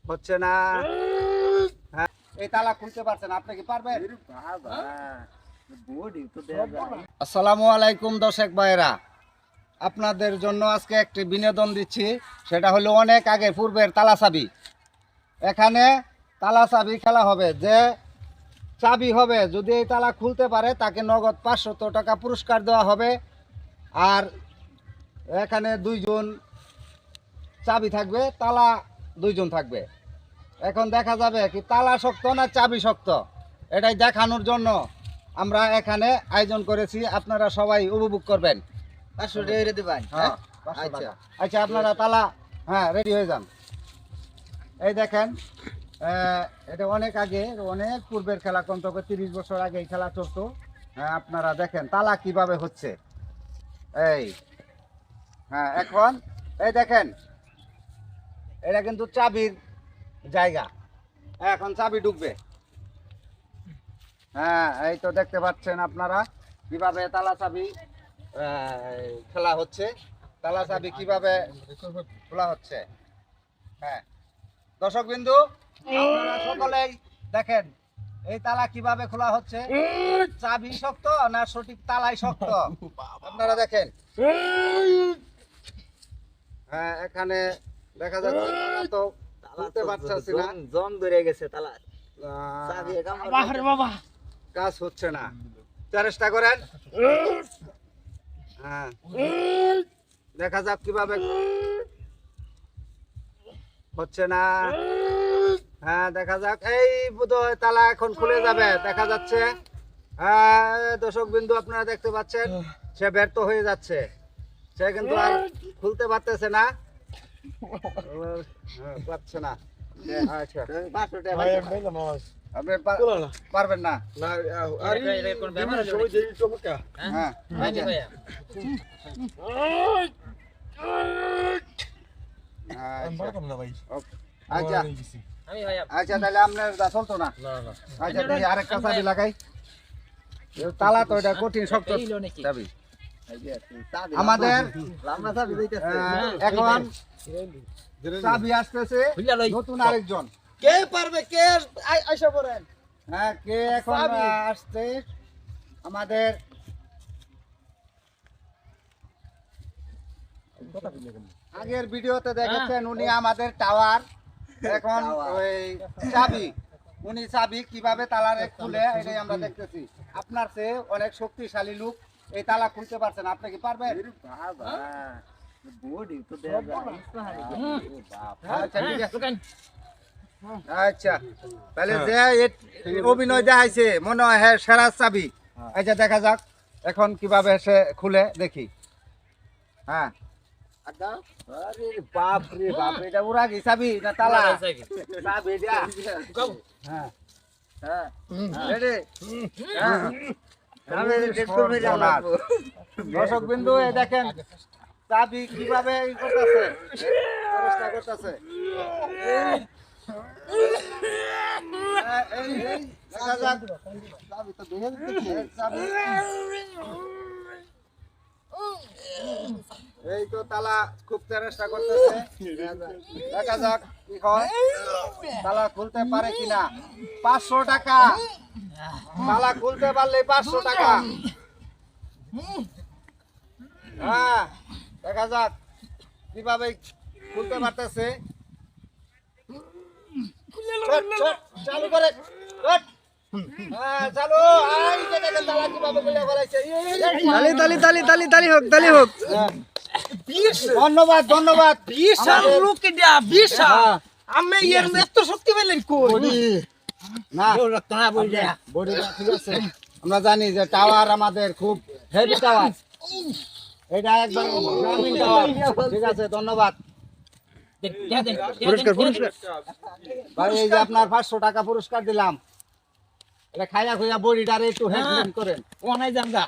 হচ্ছে না। হ্যাঁ, এই তালা খুলতে পারছেন, আপনি কি পারবেন? আসসালামু আলাইকুম দর্শক ভাইরা, আপনাদের জন্য আজকে একটি বিনোদন দিচ্ছি। সেটা হলো অনেক আগে পূর্বের তালা চাবি। এখানে তালা চাবি খেলা হবে। যে চাবি হবে, যদি এই তালা খুলতে পারে তাকে নগদ 500 টাকা পুরস্কার দেওয়া হবে। আর এখানে দুইজন চাবি থাকবে, তালা দুইজন থাকবে। এখন দেখা যাবে কি তালা শক্ত না চাবি শক্ত, এটাই দেখানোর জন্য আমরা এখানে আয়োজন করেছি। আপনারা সবাই উপভোগ করবেন। 500 টাকা দিবেন। হ্যাঁ, আচ্ছা আচ্ছা, আপনারা তালা রেডি হয়ে যান। এই দেখেন, এটা অনেক আগে, অনেক পূর্বের খেলা, কমপক্ষে 30 বছর আগে এই খেলা চলতো। আপনারা দেখেন তালা কিভাবে হচ্ছে। এই এখন এই দেখেন, এটা কিন্তু চাবির জায়গা। এখন চাবি ঢুকবে। এই তো দেখতে পাচ্ছেন আপনারা কিভাবে তালা চাবি খেলা হচ্ছে। তালা চাবি কিভাবে খোলা হচ্ছে। দর্শক বিন্দু, আপনারা সকলেই দেখেন এই তালা কিভাবে খোলা হচ্ছে। চাবি শক্ত না সঠিক তালাই শক্ত, আপনারা দেখেন। এখানে দেখা যাচ্ছে তালা তো খুলতে পারছি না, জং ধরে গেছে তালা। কাজ হচ্ছে না। চেষ্টা করেন। দেখা যাক কিভাবে হচ্ছে না। দেখা যাক। এই বোধহয় তালা এখন খুলে যাবে, দেখা যাচ্ছে। দর্শক বিন্দু, আপনারা দেখতে পাচ্ছেন সে ব্যর্থ হয়ে যাচ্ছে। সে কিন্তু আর খুলতে পারতেছে না, পারছে না। আচ্ছা, আপনি পারবেন না। আচ্ছা, তাহলে আপনার চলতো না। আচ্ছা, দেখি আরেকটা চাবি লাগাই। তালা তো এটা কঠিন শক্ত চাবি। আমাদের এখন চাবি আসতেছে নতুন আরেকজন। কে পারবে? কে আইসা পড়েন। কে এখন আসছে? আমাদের আগের ভিডিওতে দেখেছেন, উনি আমাদের টাওয়ার। এখন ওই চাবি, উনি চাবি কিভাবে তালারে খুলে এটাই আমরা দেখতেছি। আপনার চেয়ে অনেক শক্তিশালী লোক এই তালা খুলতে পারছেন, আপনি কি পারবেন? আচ্ছা, তাহলে যে অভিনয় দেখাইছে মনে হয় হ্যাঁ সেরা চাবি। আচ্ছা, দেখা যাক এখন কিভাবে সে খুলে, দেখি। বাপ রে বাপ, এটা উড়া কি চাবি না তালা? চাবি দিয়া। দর্শক বিন্দু, দেখেন চাবি কিভাবে করতেছে, চেষ্টা করতেছে। এই তো তালা খুব চেষ্টা করতেছে, দেখা যাক কি হয়। তালা খুলতে পারে কিনা। 500 টাকা, তালা খুলতে পারলে 500 টাকা। দেখা যাক কিভাবে খুলতে পারতেছে। চালু করে, চালু। তালা কিভাবে খুলে ফেলাইছে। তালি হোক। ধন্যবাদ ধন্যবাদ। বিশাল লোক এটা, বিশাল। আমি এর এত শক্তি পেলেন কই? না, বডি ঠিক আছে। আমরা জানি যে টাওয়ার আমাদের খুব হেভি টাওয়ার, এটা একবার গ্রামীণ টাওয়ার। ঠিক আছে, ধন্যবাদ। ভাই, এই যে আপনার 500 টাকা পুরস্কার দিলাম, এটা খাইয়া খুঁয়া বডিটারে একটু হেল্প করেন। অনাই জামগা।